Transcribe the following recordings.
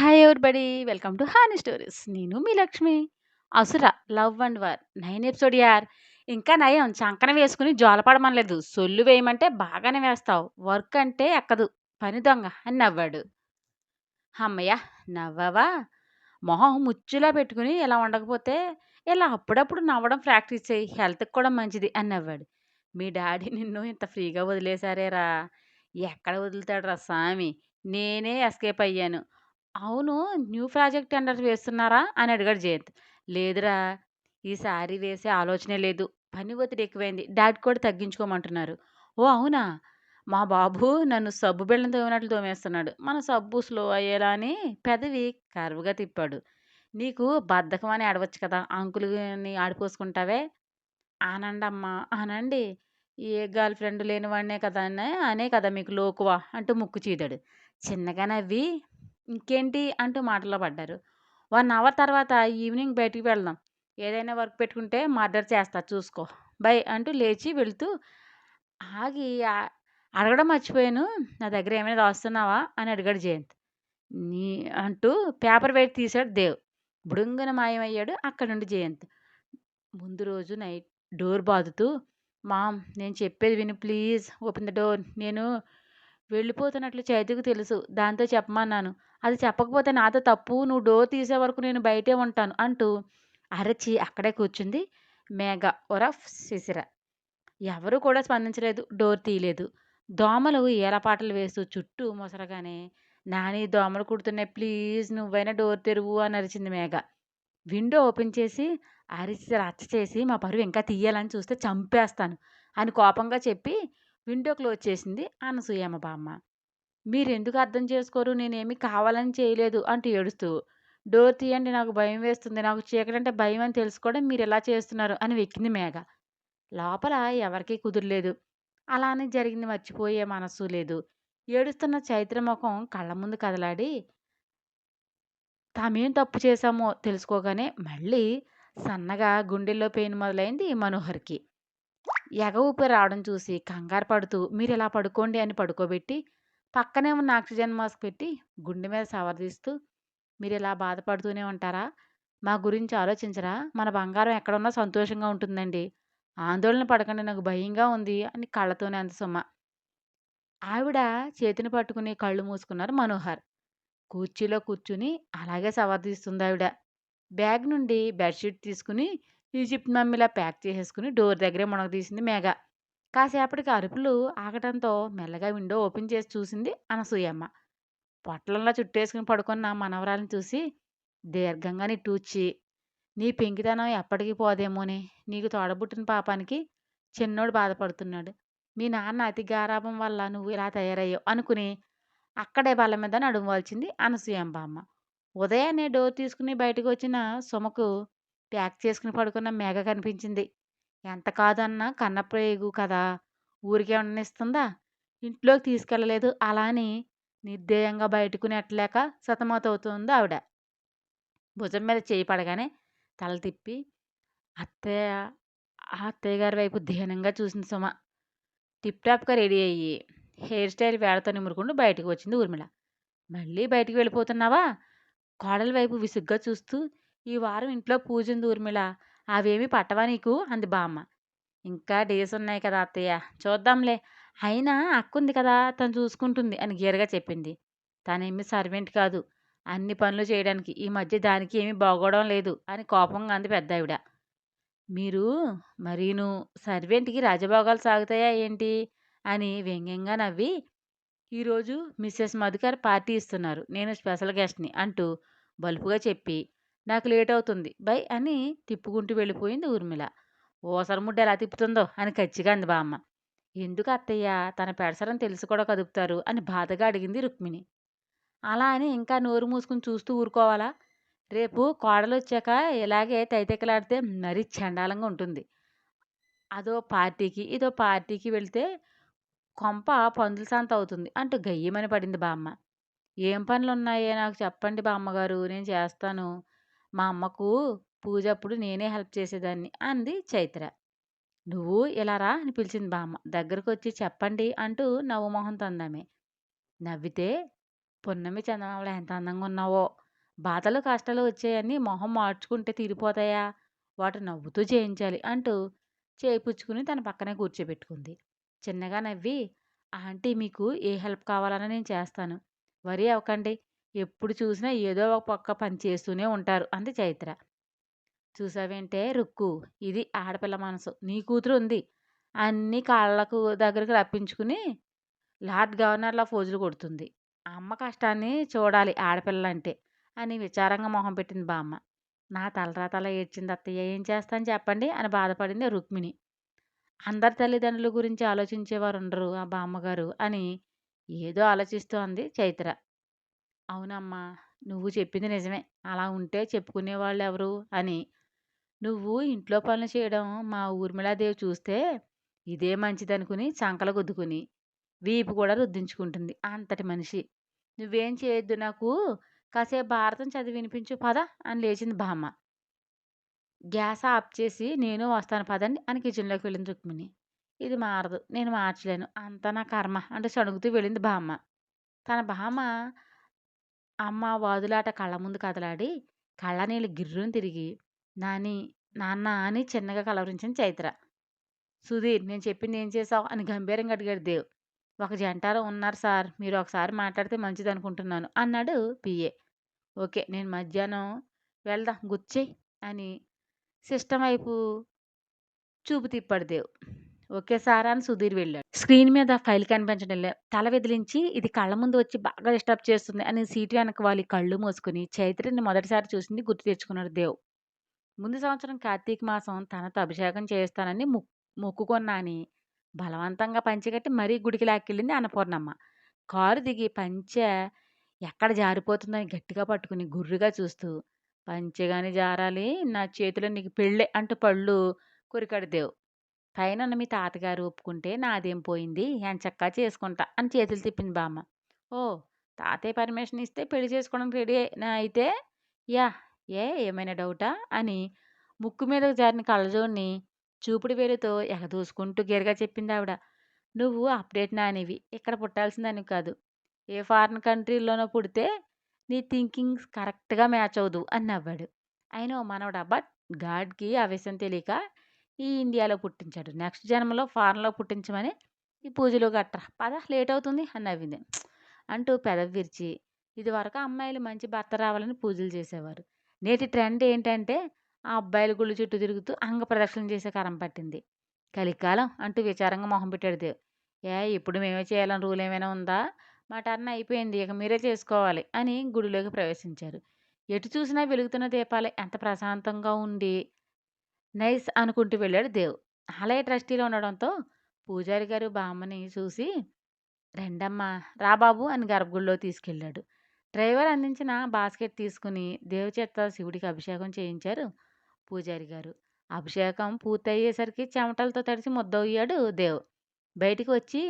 Hi everybody. Welcome to honey stories. నేను మీ లక్ష్మి. 'అసుర love and war' 9 episode యార్. ఇంకా నయం చంకన వేసుకొని జోలపాడమనలేదు. సొల్లు వేయమంటే బాగానే వేస్తావు. వర్క్ అంటే ఎక్కదు. పని దొంగ అని నవ్వాడు. హమ్మయ్య! నవ్వావా? మొహం ముచ్చులా పెట్టుకుని ఇలా ఉండకపోతే ఇలా అప్పుడప్పుడు నవ్వడం ప్రాక్టీస్ చెయ్యి. హెల్త్‌కి కూడా మంచిది అని నవ్వాడు. మీ డాడీ నిన్ను ఇంత ఫ్రీగా వదిలేసారేరా! ఎక్కడ వదులుతాడురా సామి! నేనే ఎస్కేప్ అయ్యాను. అవును. న్యూ ప్రాజెక్ట్ టెండర్స్ వేస్తున్నారా? అని అడిగాడు జయంత్. లేదురా! ఈసారి వేసే ఆలోచనే లేదు. పని ఒత్తిడి ఎక్కువైంది. డాడీ కూడా తగ్గించుకోమంటున్నారు. ఓహ్! అవునా? మా బాబు నన్ను సబ్బు బిళ్ళని తోమినట్లు తోమేస్తున్నాడు. మన సబ్బు స్లో అయ్యేలా అని పెదవి కర్వ్‌గా తిప్పాడు. నీకు బద్ధకం అని ఏడవచ్చు కదా! అంకుల్‌ని ఆడిపోసుకుంటావే. అనండమ్మా అనండి. ఏ గర్ల్ ఫ్రెండ్ లేనివాడినే కదా అనే కదా మీకు లోకువ అంటూ ముక్కు చీదాడు. చిన్నగా నవ్వి ఇంకేంటి అంటూ మాటల్లో పడ్డారు. 1 అవర్ తర్వాత ఈవినింగ్ బయటికి వెళ్దాం. ఏదైనా వర్క్ పెట్టుకుంటే మర్డర్ చేస్తా చూసుకో. బై అంటూ లేచి వెళ్తూ ఆగి అడగడం మర్చిపోయాను. నా దగ్గర ఏమైనా రాస్తున్నావా? అని అడిగాడు జయంత్. నీ అంటూ పేపర్ వెయిట్ తీశాడు దేవ్. బుడుంగున మాయమయ్యాడు అక్కడి నుండి జయంత్. ముందు రోజు నైట్ డోర్ బాదుతూ, మామ్ నేను చెప్పేది విను ప్లీజ్ ఓపెన్ ద డోర్. నేను వెళ్ళిపోతున్నట్లు చైతుకి తెలుసు. దాంతో చెప్పమన్నాను. అది చెప్పకపోతే నాతో తప్పు. నువ్వు డోర్ తీసే వరకు నేను బయటే ఉంటాను అంటూ అరచి అక్కడే కూర్చుంది మేఘ ఒరఫ్ శిశిర. ఎవరు కూడా స్పందించలేదు. డోర్ తీయలేదు. దోమలు ఏలపాటలు వేస్తూ చుట్టూ మొసరగానే నాని దోమలు కుడుతున్నాయి ప్లీజ్ నువ్వైనా డోర్ తెరువు అని అరిచింది మేఘ. విండో ఓపెన్ చేసి అరిచి రచ్చ చేసి మా పరువు ఇంకా తీయాలని చూస్తే చంపేస్తాను అని కోపంగా చెప్పి విండో క్లోజ్ చేసింది అనసూయమ్మ బామ్మ. మీరెందుకు అర్థం చేసుకోరు? నేనేమి కావాలని చేయలేదు అంటూ ఏడుస్తూ, డోర్ తీయండి నాకు భయం వేస్తుంది. నాకు చీకటంటే భయం అని తెలుసు కూడా మీరిలా చేస్తున్నారు అని వెక్కింది మేఘ. లోపల ఎవరికీ కుదురులేదు. అలా అని జరిగింది మర్చిపోయే మనస్సు లేదు. ఏడుస్తున్న చైత్ర ముఖం కళ్ళ ముందు కదలాడి తామేం తప్పు చేశామో తెలుసుకోగానే మళ్ళీ సన్నగా గుండెల్లో పెయిన్ మొదలైంది మనోహర్‌కి. ఎగ ఊపిరి రావడం చూసి కంగారు పడుతూ మీరిలా పడుకోండి అని పడుకోబెట్టి, పక్కనే ఉన్న ఆక్సిజన్ మాస్క్ పెట్టి గుండె మీద సవరదీస్తూ మీరిలా బాధపడుతూనే ఉంటారా? మా గురించి ఆలోచించరా? మన బంగారం ఎక్కడున్నా సంతోషంగా ఉంటుందండి. ఆందోళన పడకండి నాకు భయంగా ఉంది అని కళ్ళతోనే అంది సుమ. ఆవిడ చేతిని పట్టుకుని కళ్ళు మూసుకున్నారు మనోహర్. కుర్చీలో కూర్చుని అలాగే సవరదీస్తుందావిడ. బ్యాగ్ నుండి బెడ్‌షీట్ తీసుకుని ఈజిప్ట్ మమ్మీలా ప్యాక్ చేసేసుకుని డోర్ దగ్గరే మునగదీసింది మేఘ. కాసేపటికి అరుపులు ఆగటంతో మెల్లగా విండో ఓపెన్ చేసి చూసింది అనసూయమ్మ. పొట్లంలా చుట్టేసుకుని పడుకున్న మనవరాలిని చూసి దీర్ఘంగా నిట్టూర్చి, నీ పెంకితనం ఎప్పటికి పోదేమోనే. నీకు తోడబుట్టిన పాపానికి చిన్నోడు బాధపడుతున్నాడు. మీ నాన్న అతి గారాబం వల్ల నువ్వు ఇలా తయారయ్యావు అనుకుని అక్కడే బల్ల మీద నడుము వాల్చింది అనసూయంబామ్మ. ఉదయాన్నే డోర్ తీసుకుని బయటకొచ్చిన సుమకు ప్యాక్ చేసుకుని పడుకున్న మేఘ కనిపించింది. ఎంత కాదన్నా కన్నప్రేగు కదా! ఊరికే ఉండనిస్తుందా? ఇంట్లోకి తీసుకెళ్ళలేదు. అలా అని నిర్దయంగా బయటకు నెట్టలేక సతమతమవుతోందావిడ. భుజం మీద చేయి పడగానే తల తిప్పి అత్తయ్య అత్తయ్య గారి వైపు దీనంగా చూసింది సుమ. టిప్ టాప్‌గా రెడీ అయ్యి, హెయిర్ స్టైల్ వేళ్ళతో నిమురుకుంటూ బయటకు వచ్చింది ఊర్మిళ. మళ్ళీ బయటికి వెళ్ళిపోతున్నావా? కోడలి వైపు విసుగ్గా చూస్తూ, ఈ వారం ఇంట్లో పూజుంది ఊర్మిళ. అవేమీ పట్టవా నీకు? అంది బామ్మ. ఇంకా డేస్ ఉన్నాయి కదా అత్తయ్య! చూద్దాంలే. అయినా అక్కుంది కదా! తను చూసుకుంటుంది అని గీరగా చెప్పింది. తనేమి సర్వెంట్ కాదు. అన్ని పనులు చేయడానికి. ఈ మధ్య దానికి ఏమీ బాగోవడం లేదు అని కోపంగా అంది పెద్దావిడ. మీరు మరీను సర్వెంట్‌కి రాజభోగాలు సాగుతాయా ఏంటి? అని వ్యంగ్యంగా నవ్వి, ఈరోజు మిసెస్ మధుకర్ పార్టీ ఇస్తున్నారు. నేను స్పెషల్ గెస్ట్‌ని అంటూ బలుపుగా చెప్పి, నాకు లేట్ అవుతుంది. బై అని తిప్పుకుంటూ వెళ్ళిపోయింది ఊర్మిళ. ఊసరముడ్డు ఎలా తిప్పుతుందో అని కచ్చిగా అంది బామ్మ. ఎందుకు అత్తయ్య తన పెడసరని తెలిసి కూడా కదుపుతారు అని బాధగా అడిగింది రుక్మిణి. అలా అని ఇంకా నోరు మూసుకుని చూస్తూ ఊరుకోవాలా? రేపు కోడలొచ్చాక ఇలాగే తైతెక్కలాడితే మరీ చెండాలంగా ఉంటుంది. అదో పార్టీకి, ఇదో పార్టీకి వెళ్తే కొంప పందుల సంత అవుతుంది అంటూ గయ్యమని పడింది బామ్మ. ఏం పనులున్నాయో నాకు చెప్పండి బామ్మగారు నేను చేస్తాను. మా అమ్మకు పూజప్పుడు నేనే హెల్ప్ చేసేదాన్ని అంది చైత్ర. నువ్వు ఇలా రా అని పిలిచింది బామ్మ. దగ్గరకొచ్చి చెప్పండి అంటూ నవ్వు మొహంతో అందామె. నవ్వితే పున్నమి చందమామలో ఎంత అందంగా ఉన్నావో! బాధలు, కష్టాలు వచ్చాయని మొహం మార్చుకుంటే తీరిపోతాయా? వాటి నవ్వుతూ చేయించాలి అంటూ చేయి పుచ్చుకుని తన పక్కనే కూర్చోబెట్టుకుంది. చిన్నగా నవ్వి, ఆంటీ మీకు ఏ హెల్ప్ కావాలన్నా నేను చేస్తాను. వరీ అవ్వకండి. ఎప్పుడు చూసినా ఏదో ఒక పక్క పని చేస్తూనే ఉంటారు అంది చైత్ర. చూసావేంటే రుక్కు, ఇది ఆడపిల్ల మనసు. నీ కూతురు ఉంది. అన్నీ కాళ్ళకు దగ్గరకు రప్పించుకుని లార్డ్ గవర్నర్‌లా ఫోజులు కొడుతుంది. అమ్మ కష్టాన్ని చూడాలి ఆడపిల్లంటే అని విచారంగా మొహం పెట్టింది బామ్మ. నా తలరాత అలా ఏడ్చింది అత్తయ్య. ఏం చేస్తాను చెప్పండి అని బాధపడింది రుక్మిణి. అందరి తల్లిదండ్రుల గురించి ఆలోచించేవారుండరు ఆ బామ్మగారు అని ఏదో ఆలోచిస్తూ అంది చైత్ర. అవునమ్మా! నువ్వు చెప్పింది నిజమే. అలా ఉంటే చెప్పుకునేవాళ్ళెవరు అని. నువ్వు ఇంట్లో పనులు చేయడం మా ఊర్మిళాదేవి చూస్తే ఇదే మంచిదనుకుని సంకలో గుద్దుకుని వీపు కూడా రుద్దించుకుంటుంది. అంతటి మనిషి. నువ్వేం చేయొద్దు నాకు కాసేపు భారతం చదివి వినిపించు పద అని లేచింది బామ్మ. గ్యాస్ ఆఫ్ చేసి నేను వస్తాను పదండి అని కిచెన్‌లోకి వెళ్ళింది రుక్మిణి. ఇది మారదు. నేను మార్చలేను. అంతా నా కర్మ అంటూ సణుగుతూ వెళ్ళింది బామ్మ. తన బామ్మ అమ్మ వాదులాట కళ్ళ ముందు కదలాడి కళ్ళనీళ్ళు గిర్రున తిరిగి నాని, నాన్న అని చిన్నగా కలవరించింది చైత్ర. సుధీర్ నేను చెప్పింది ఏం చేశావు అని గంభీరంగా అడిగాడు దేవ్. ఒక జంటాలో ఉన్నారు సార్. మీరు ఒకసారి మాట్లాడితే మంచిదనుకుంటున్నాను అన్నాడు పిఏ. ఓకే. నేను మధ్యాహ్నం వెళ్దాం గుర్తుచెయ్యి అని సిస్టమ్ వైపు చూపు తిప్పాడు దేవ్. ఓకే సార్ అని సుధీర్ వెళ్ళాడు. స్క్రీన్ మీద ఫైల్ కనిపించడం లే. తల విదిలించి ఇది కళ్ళ ముందు వచ్చి బాగా డిస్టర్బ్ చేస్తుంది అని సీటు వెనక వాలి కళ్ళు మూసుకుని చైత్రని మొదటిసారి చూసింది గుర్తు తెచ్చుకున్నాడు దేవ్. ముందు సంవత్సరం కార్తీక మాసం తనతో అభిషేకం చేస్తానని మొక్కుకున్నా అని బలవంతంగా పంచెకట్టి మరీ గుడికి లాక్కెళ్ళింది అన్నపూర్ణమ్మ. కారు దిగి పంచె ఎక్కడ జారిపోతుందని గట్టిగా పట్టుకుని గుర్రుగా చూస్తూ పంచెగాని జారాలి నా చేతిలో నీకు పెళ్ళే అంటూ పళ్ళు కొరికాడు దేవ్. పైనున్న మీ తాతగారు ఒప్పుకుంటే నాదేం పోయింది ఎంచక్కా చేసుకుంటా అని చేతులు తిప్పింది బామ్మ. ఓ తాతయ్య పర్మిషన్ ఇస్తే పెళ్లి చేసుకోవడానికి రెడీ అయితే యా ఏమైనా డౌటా అని ముక్కు మీదకు జారిన కళ్ళజోడిని చూపుడు వేలుతో ఎగదూసుకుంటూ గేరుగా చెప్పింది ఆవిడ. నువ్వు అప్డేట్ నానివి. ఇక్కడ పుట్టాల్సిందానివి కాదు. ఏ ఫారిన్ కంట్రీలోనో పుడితే నీ థింకింగ్ కరెక్ట్‌గా మ్యాచ్ అవ్వదు అని నవ్వాడు. అయినో మనవడబ్బా గాడ్‌కి ఆ విషయం తెలియక ఈ ఇండియాలో పుట్టించాడు. నెక్స్ట్ జన్మలో ఫారెన్‌లో పుట్టించమని ఈ పూజలు గట్రా. పద లేట్ అవుతుంది అని నవ్వింది. అంటూ పెదవి విరిచి ఇదివరకు అమ్మాయిలు మంచి భర్త రావాలని పూజలు చేసేవారు. నేటి ట్రెండ్ ఏంటంటే ఆ అబ్బాయిల గుళ్ళు చుట్టూ తిరుగుతూ అంగ ప్రదక్షిణలు చేసే కరం పట్టింది. కలికాలం అంటూ విచారంగా మొహం పెట్టాడు దేవ్. ఇప్పుడు మేమే చేయాలని రూల్ ఏమైనా ఉందా? మా టర్న్ అయిపోయింది. ఇక మీరే చేసుకోవాలి అని గుడిలోకి ప్రవేశించారు. ఎటు చూసినా వెలుగుతున్న దీపాలే ఎంత ప్రశాంతంగా ఉండి నైస్ అనుకుంటూ వెళ్ళాడు దేవ్. ఆలయ ట్రస్టీలో ఉండడంతో పూజారి గారు బామ్మని చూసి "రెండమ్మా, రా బాబు" అని గర్భగుడిలోకి తీసుకెళ్ళాడు. డ్రైవర్ అందించిన బాస్కెట్ తీసుకుని దేవుచేత శివుడికి అభిషేకం చేయించారు పూజారి గారు. అభిషేకం పూర్తయ్యేసరికి చెమటలతో తడిసి ముద్దయ్యాడు దేవ్. బయటికి వచ్చి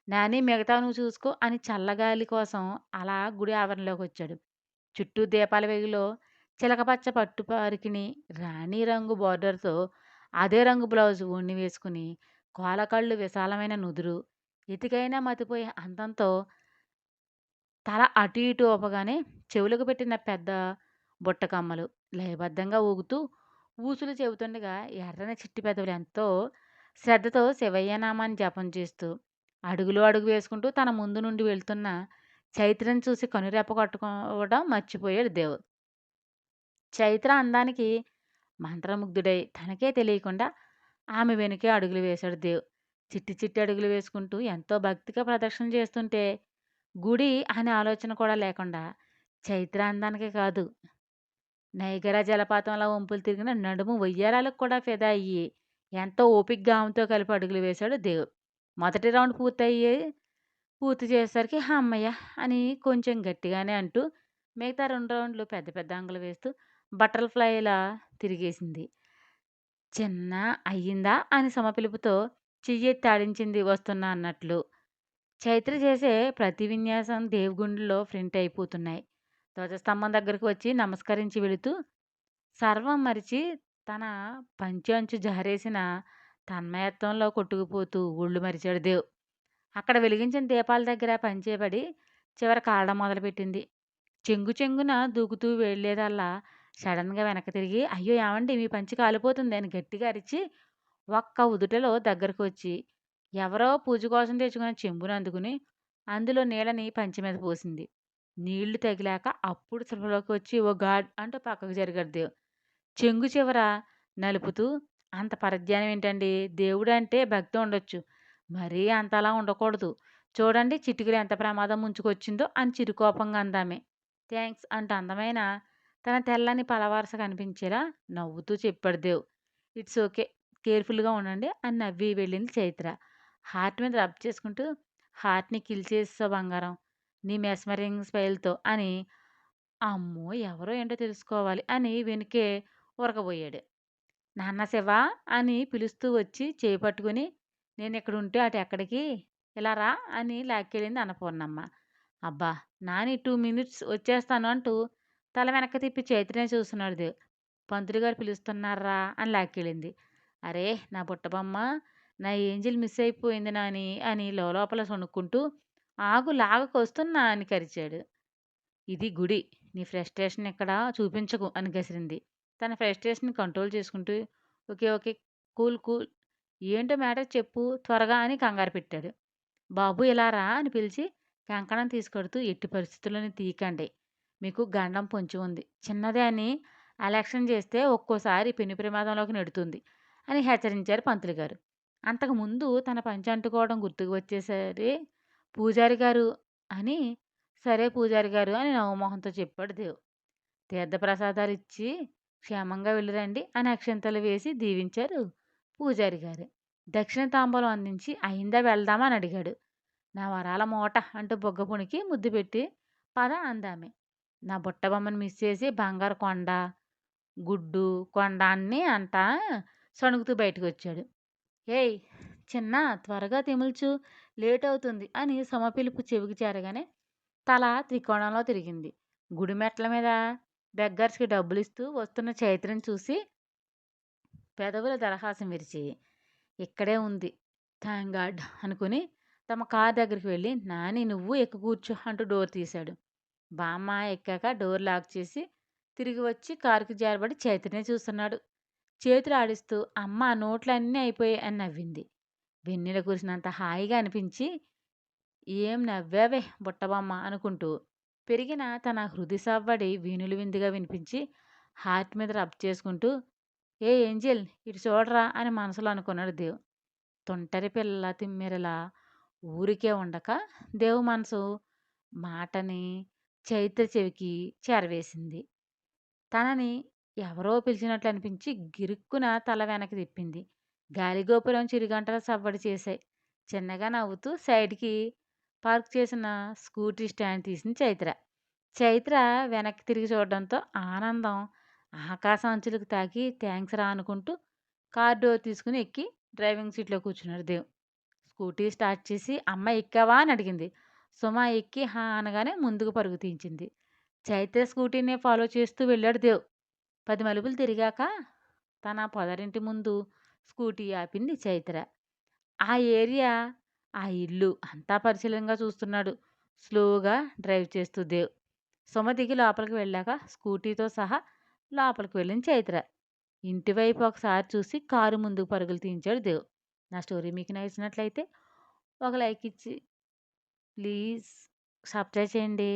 నాని మిగతావి నువ్వు చూసుకో అని చల్లగాలి కోసం అలా గుడి ఆవరణలోకొచ్చాడు. చుట్టూ దీపాల వెలుగులో చిలకపచ్చ పట్టు పరికిణి, రాణి రంగు బోర్డర్‌తో అదే రంగు బ్లౌజు ఓణి వేసుకుని, కోలకళ్ళు విశాలమైన నుదురు, ఎతికైనా మతిపోయే అందంతో తల అటు ఇటు ఊపగానే చెవులకు పెట్టిన పెద్ద బుట్ట కమ్మలు లయబద్ధంగా ఊగుతూ ఊసులు చెబుతుండగా ఎర్రని చిట్టి పెదవులు ఎంతో శ్రద్ధతో శివయ్య నామాన్ని జపం చేస్తూ అడుగులు అడుగు వేసుకుంటూ తన ముందు నుండి వెళ్తున్న చైత్రను చూసి కనురెప్ప కొట్టుకోవడం మర్చిపోయాడు దేవ్. చైత్ర అందానికి మంత్రముగ్ధుడై తనకే తెలియకుండా ఆమె వెనుకే అడుగులు వేశాడు దేవ్. చిట్టి చిట్టి అడుగులు వేసుకుంటూ ఎంతో భక్తిగా ప్రదక్షిణ చేస్తుంటే గుడి అనే ఆలోచన కూడా లేకుండా చైత్ర అందానికే కాదు నైగరా జలపాతంలా వంపులు తిరిగిన నడుము వయ్యారాలకు కూడా ఫిదా అయ్యి ఎంతో ఓపిగ్గా ఆమెతో కలిపి అడుగులు వేశాడు దేవ్. మొదటి రౌండ్ పూర్తి చేసేసరికి హమ్మయ్య అని కొంచెం గట్టిగానే అంటూ మిగతా 2 రౌండ్లు పెద్ద పెద్ద అంగులు వేస్తూ బటర్‌ఫ్లైలా తిరిగేసింది. చిన్న అయ్యిందా అని సమపిలుపుతో చెయ్యెత్తి ఆడించింది వస్తున్నా అన్నట్లు. చైత్ర చేసే ప్రతి విన్యాసం దేవుగుండిలో ప్రింట్ అయిపోతున్నాయి. ధ్వజస్తంభం దగ్గరకు వచ్చి నమస్కరించి వెళుతూ సర్వం మరిచి తన పంచె అంచు జారేసిన తన్మయత్వంలో కొట్టుకుపోతూ ఒళ్ళు మరిచాడు దేవ్. అక్కడ వెలిగించిన దీపాల దగ్గర పంచేపడి చివర కారడం మొదలుపెట్టింది. చెంగు చెంగున దూకుతూ వెళ్ళేదల్లా సడన్‌గా వెనక్కి తిరిగి, "అయ్యో! ఏవండీ మీ పంచె కాలిపోతుంది" అని గట్టిగా అరిచి, ఒక్క ఉదుటలో దగ్గరకు వచ్చి, ఎవరో పూజ కోసం తెచ్చుకున్న చెంబును అందుకుని, అందులో నీళ్ళని పంచె మీద పోసింది. నీళ్లు తగిలాక అప్పుడు స్పృహలోకి వచ్చి, "ఓ గాడ్" అంటూ పక్కకు జరిగాడు దేవ్. చెంగు చివర నలుపుతూ, "అంత పరధ్యానం ఏంటండి? దేవుడంటే భక్తి ఉండొచ్చు. మరీ అంతలా ఉండకూడదు. చూడండి చిటికెలో ఎంత ప్రమాదం ముంచుకొచ్చిందో" అని చిరుకోపంగా అందామె. "థాంక్స్" అంటూ అందమైన తన తెల్లని పలవరస కనిపించేలా నవ్వుతూ చెప్పాడు దేవ్. "It's okay. కేర్‌ఫుల్‌గా ఉండండి" అని నవ్వి వెళ్ళింది చైత్ర. హార్ట్ మీద రబ్ చేసుకుంటూ, "హార్ట్‌ని కిల్ చేసేసావు బంగారం. నీ మెస్మరింగ్ స్మైల్‌తో" అని. అమ్మో! ఎవరో ఏంటో తెలుసుకోవాలి అని వెనకే ఉరకబోయాడు. "నాన్న శివ" అని పిలుస్తూ వచ్చి చేయి పట్టుకుని, నేనిక్కడుంటే అటెక్కడికి, ఇలా రా అని లాక్కెళ్ళింది అన్నపూర్ణమ్మ. "అబ్బా! నాని 2 మినిట్స్ వచ్చేస్తాను" అంటూ తల వెనక్కి తిప్పి చైత్రనే చూస్తున్నాడు దేవ్. "పంతులు గారు పిలుస్తున్నార్రా" అని లాక్కెళ్ళింది. "అరే! నా బుట్టబొమ్మ, నా ఏంజిల్ మిస్ అయిపోయింది నాని" అని లోలోపల సణుక్కుంటూ, "ఆగు లాగకొస్తున్నా" అని కరిచాడు. "ఇది గుడి. నీ ఫ్రస్ట్రేషన్ ఇక్కడ చూపించకు" అని గసిరింది. తన ఫ్రస్ట్రేషన్‌ని కంట్రోల్ చేసుకుంటూ, "ఓకే. ఓకే. కూల్. కూల్. ఏంటో మ్యాటర్ చెప్పు త్వరగా" అని కంగారు పెట్టాడు. "బాబు ఇలా రా" అని పిలిచి కంకణం తీసుకెడుతూ, "ఎట్టి పరిస్థితుల్లోని తీయకండి. మీకు గండం పొంచి ఉంది. చిన్నదే అని అలక్ష్యం చేస్తే ఒక్కోసారి పెను ప్రమాదంలోకి నెడుతుంది" అని హెచ్చరించారు పంతులు గారు. అంతకుముందు తన పంచె అంటుకోవడం గుర్తుకు వచ్చేసరి పూజారి గారు అని, "సరే పూజారి గారు" అని నవ్వుమొహంతో చెప్పాడు దేవ్. "తీర్థప్రసాదాలిచ్చి క్షేమంగా వెళ్ళిరండి" అని అక్షింతలు వేసి దీవించారు పూజారి గారు. దక్షిణ తాంబూలం అందించి, "అయిందా వెళ్దామా" అని అడిగాడు. "నా వరాల మూట" అంటూ బుగ్గ పుణికి ముద్దు పెట్టి, "పద" అందామె. నా బుట్ట బొమ్మను మిస్ చేసి బంగారు కొండ, గుడ్డు, కొండ అన్నీ అంటా సణుగుతూ బయటకొచ్చాడు. "ఏయ్! చిన్నా త్వరగా తెమిల్చు లేటవుతుంది" అని సుమ పిలుపు చెవికి చేరగానే తల త్రికోణంలో తిరిగింది. గుడి మెట్ల మీద బెగ్గర్స్‌కి డబ్బులిస్తూ వస్తున్న చైత్రని చూసి పెదవుల దరహాసం విరిచి, "ఇక్కడే ఉంది. థాంక్ గాడ్" అనుకుని తమ కారు దగ్గరికి వెళ్ళి, "నాని నువ్వు ఎక్కి కూర్చో" అంటూ డోర్ తీశాడు. బామ్మ ఎక్కాక డోర్ లాక్ చేసి తిరిగి వచ్చి కారుకి జారబడి చైతన్య చూస్తున్నాడు. చేతులు ఆడిస్తూ, "అమ్మ నోట్లన్నీ అయిపోయాయి" అని నవ్వింది. వెన్నెల కురిసినంత హాయిగా అనిపించి, "ఏం నవ్వావే బుట్టబొమ్మ" అనుకుంటూ పెరిగిన తన హృది సవ్వడి వీణులు విందుగా వినిపించి హార్ట్ మీద రబ్ చేసుకుంటూ, "ఏ ఏంజెల్ ఇటు చూడరా" అని మనసులో అనుకున్నాడు దేవ్. తొంటరి పిల్ల తిమ్మెరలా ఊరికే ఉండక దేవు మనసు మాటని చైత్ర చెవికి చేరవేసింది. తనని ఎవరో పిలిచినట్లు అనిపించి గిరుక్కున తల వెనక్కి తిప్పింది. గాలిగోపురం చిరుగంటల సవ్వడి చేశాయి. చిన్నగా నవ్వుతూ సైడ్‌కి పార్క్ చేసిన స్కూటీ స్టాండ్ తీసింది చైత్ర. చైత్ర వెనక్కి తిరిగి చూడడంతో ఆనందం ఆకాశం అంచులకు తాకి థాంక్స్ రా అనుకుంటూ కార్ డోర్ తీసుకుని ఎక్కి డ్రైవింగ్ సీట్‌లో కూర్చున్నాడు దేవ్. స్కూటీ స్టార్ట్ చేసి, "అమ్మ ఎక్కావా" అని అడిగింది. సుమ ఎక్కి హా అనగానే ముందుకు పరుగు తీయించింది. చైత్ర స్కూటీనే ఫాలో చేస్తూ వెళ్ళాడు దేవ్. 10 మలుపులు తిరిగాక తన పొదరింటి ముందు స్కూటీ ఆపింది చైత్ర. ఆ ఏరియా, ఆ ఇల్లు అంతా పరిశీలనగా చూస్తున్నాడు స్లోగా డ్రైవ్ చేస్తూ దేవ్. సుమ దిగి లోపలికి వెళ్ళాక స్కూటీతో సహా లోపలికి వెళ్ళింది చైత్ర. ఇంటి వైపు ఒకసారి చూసి కారు ముందుకు పరుగులు తీయించాడు దేవ్. నా స్టోరీ మీకు నచ్చినట్లయితే ఒక లైక్ ఇచ్చి ప్లీజ్ సబ్స్క్రైబ్ చేయండి.